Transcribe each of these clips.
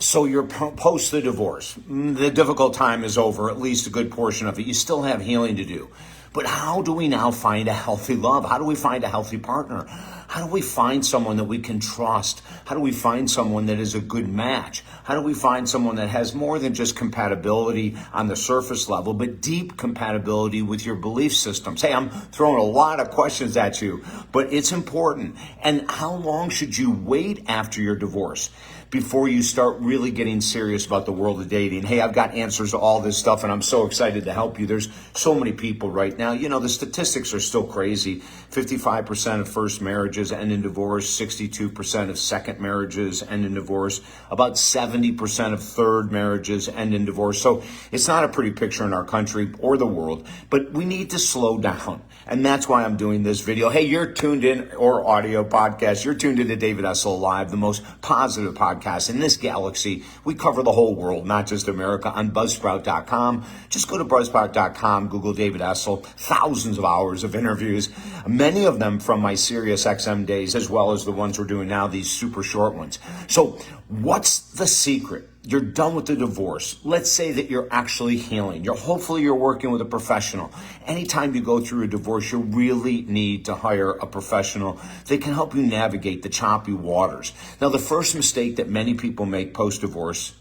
So you're post the divorce. The difficult time is over, at least a good portion of it. You still have healing to do. But how do we now find a healthy love? How do we find a healthy partner? How do we find someone that we can trust? How do we find someone that is a good match? How do we find someone that has more than just compatibility on the surface level, but deep compatibility with your belief systems? Hey, I'm throwing a lot of questions at you, but it's important. And how long should you wait after your divorce before you start really getting serious about the world of dating? Hey, I've got answers to all this stuff, and I'm so excited to help you. There's so many people right now. You know, the statistics are still crazy. 55% of first marriages end in divorce, 62% of second marriages end in divorce, about 70% of third marriages end in divorce. So it's not a pretty picture in our country or the world, but we need to slow down. And that's why I'm doing this video. Hey, you're tuned in, or audio podcast, you're tuned into David Essel Live, the most positive podcast in this galaxy. We cover the whole world, not just America, on Buzzsprout.com. Just go to Buzzsprout.com, Google David Essel, thousands of hours of interviews, many of them from my Sirius XM days, as well as the ones we're doing now, these super short ones. So what's the secret? You're done with the divorce. Let's say that you're actually healing. Hopefully you're working with a professional. Anytime you go through a divorce, you really need to hire a professional that can help you navigate the choppy waters. Now, the first mistake that many people make post-divorce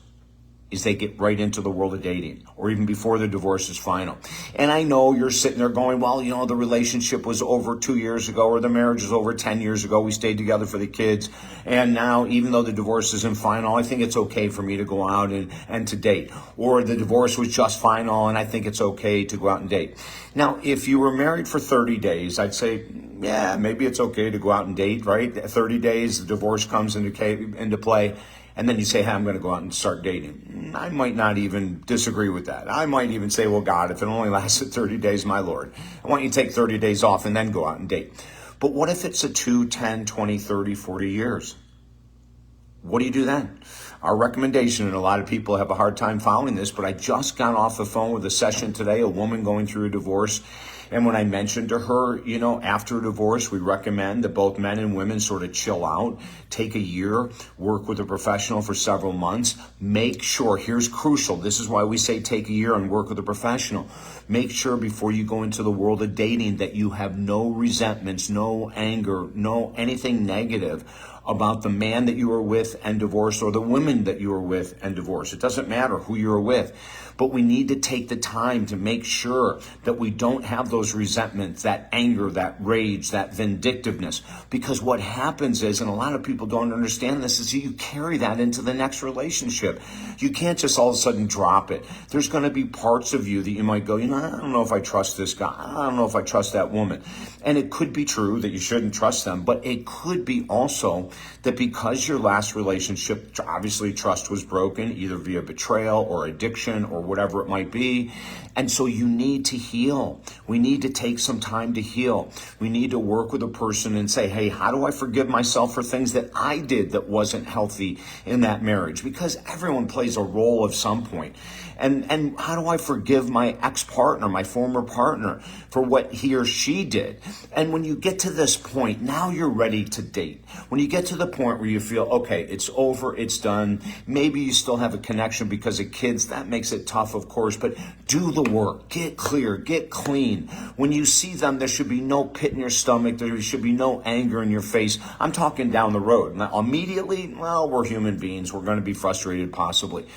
is they get right into the world of dating, or even before the divorce is final. And I know you're sitting there going, well, you know, the relationship was over 2 years ago, or the marriage was over 10 years ago. We stayed together for the kids. And now, even though the divorce isn't final, I think it's okay for me to go out and to date. Or the divorce was just final, and I think it's okay to go out and date. Now, if you were married for 30 days, I'd say, yeah, maybe it's okay to go out and date, right? 30 days, the divorce comes into play. And then you say, hey, I'm going to go out and start dating. I might not even disagree with that. I might even say, well, God, if it only lasted 30 days, my Lord, I want you to take 30 days off and then go out and date. But what if it's a 2, 10, 20, 30, 40 years? What do you do then? Our recommendation, and a lot of people have a hard time following this, but I just got off the phone with a session today, a woman going through a divorce. And when I mentioned to her, you know, after a divorce, we recommend that both men and women sort of chill out, take a year, work with a professional for several months. Make sure, here's crucial, this is why we say take a year and work with a professional. Make sure before you go into the world of dating that you have no resentments, no anger, no anything negative about the man that you were with and divorced, or the women that you were with and divorced. It doesn't matter who you're with, but we need to take the time to make sure that we don't have those resentments, that anger, that rage, that vindictiveness. Because what happens is, and a lot of people don't understand this, is you carry that into the next relationship. You can't just all of a sudden drop it. There's going to be parts of you that you might go, you know, I don't know if I trust this guy. I don't know if I trust that woman. And it could be true that you shouldn't trust them, but it could be also that because your last relationship, obviously trust was broken, either via betrayal or addiction or whatever it might be. And so you need to heal. We need to take some time to heal. We need to work with a person and say, hey, how do I forgive myself for things that I did that wasn't healthy in that marriage? Because everyone plays a role at some point. And how do I forgive my ex-partner, my former partner, for what he or she did? And when you get to this point, now you're ready to date. When you get to the point where you feel, okay, it's over, it's done. Maybe you still have a connection because of kids. That makes it tough, of course, but do the work. Get clear, get clean. When you see them, there should be no pit in your stomach. There should be no anger in your face. I'm talking down the road. Now, immediately, well, we're human beings. We're going to be frustrated possibly.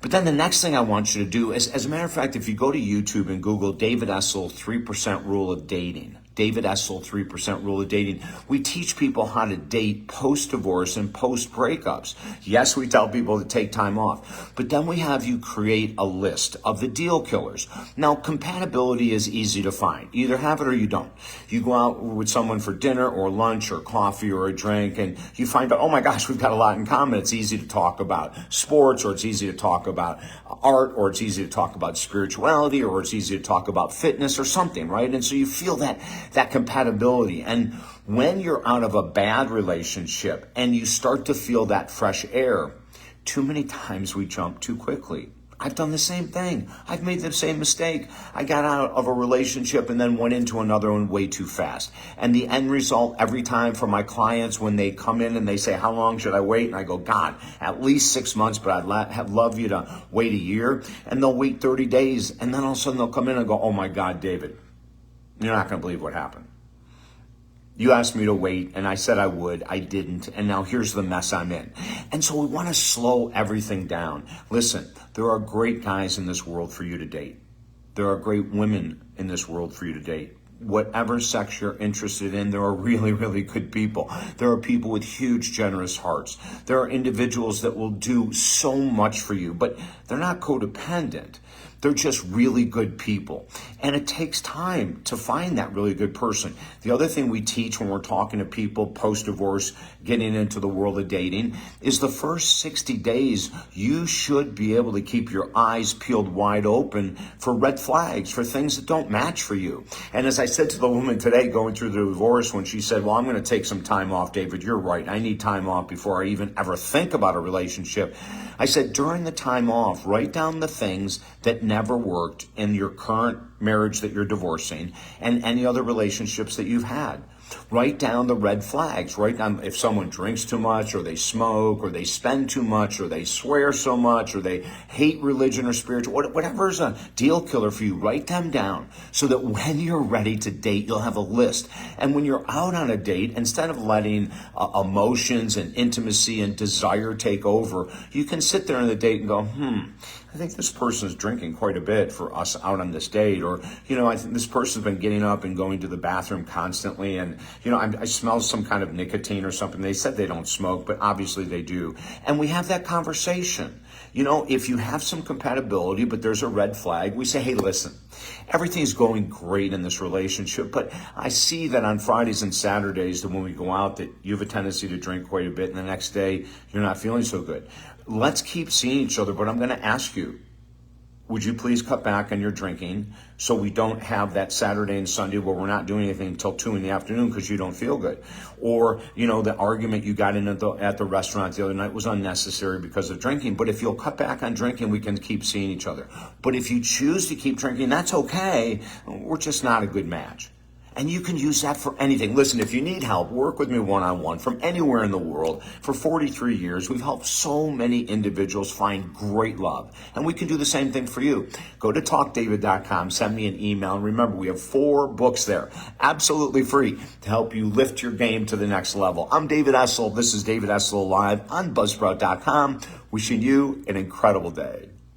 But then the next thing I want you to do is, as a matter of fact, if you go to YouTube and Google David Essel 3% Rule of Dating, David Essel 3% Rule of Dating, we teach people how to date post-divorce and post-breakups. Yes, we tell people to take time off, but then we have you create a list of the deal killers. Now, compatibility is easy to find. You either have it or you don't. You go out with someone for dinner or lunch or coffee or a drink, and you find out, oh my gosh, we've got a lot in common. It's easy to talk about sports, or it's easy to talk about art, or it's easy to talk about spirituality, or it's easy to talk about fitness or something, right? And so you feel that compatibility. And when you're out of a bad relationship and you start to feel that fresh air, too many times we jump too quickly. I've done the same thing. I've made the same mistake. I got out of a relationship and then went into another one way too fast. And the end result every time for my clients, when they come in and they say, how long should I wait? And I go, God, at least 6 months, but I'd love you to wait a year. And they'll wait 30 days. And then all of a sudden they'll come in and go, oh my God, David, you're not going to believe what happened. You asked me to wait, and I said I would. I didn't, and now here's the mess I'm in. And so we want to slow everything down. Listen, there are great guys in this world for you to date. There are great women in this world for you to date. Whatever sex you're interested in, there are really, really good people. There are people with huge, generous hearts. There are individuals that will do so much for you, but they're not codependent. They're just really good people. And it takes time to find that really good person. The other thing we teach when we're talking to people post-divorce, getting into the world of dating, is the first 60 days, you should be able to keep your eyes peeled wide open for red flags, for things that don't match for you. And as I said to the woman today going through the divorce, when she said, well, I'm going to take some time off, David, you're right. I need time off before I even ever think about a relationship. I said, during the time off, write down the things that never worked in your current marriage that you're divorcing and any other relationships that you've had. Write down the red flags. Write down if someone drinks too much, or they smoke, or they spend too much, or they swear so much, or they hate religion or spiritual, whatever is a deal killer for you, write them down so that when you're ready to date, you'll have a list. And when you're out on a date, instead of letting emotions and intimacy and desire take over, you can sit there on the date and go, I think this person is drinking quite a bit for us out on this date. Or, I think this person's been getting up and going to the bathroom constantly. And, I smell some kind of nicotine or something. They said they don't smoke, but obviously they do. And we have that conversation. If you have some compatibility, but there's a red flag, we say, hey, listen, everything's going great in this relationship, but I see that on Fridays and Saturdays, that when we go out, that you have a tendency to drink quite a bit, and the next day you're not feeling so good. Let's keep seeing each other, but I'm going to ask you, would you please cut back on your drinking so we don't have that Saturday and Sunday where we're not doing anything until 2 p.m. because you don't feel good? Or, the argument you got in at the restaurant the other night was unnecessary because of drinking. But if you'll cut back on drinking, we can keep seeing each other. But if you choose to keep drinking, that's okay. We're just not a good match. And you can use that for anything. Listen, if you need help, work with me one-on-one from anywhere in the world. For 43 years, we've helped so many individuals find great love. And we can do the same thing for you. Go to talkdavid.com, send me an email. And remember, we have 4 books there, absolutely free, to help you lift your game to the next level. I'm David Essel. This is David Essel Live on Buzzsprout.com. Wishing you an incredible day.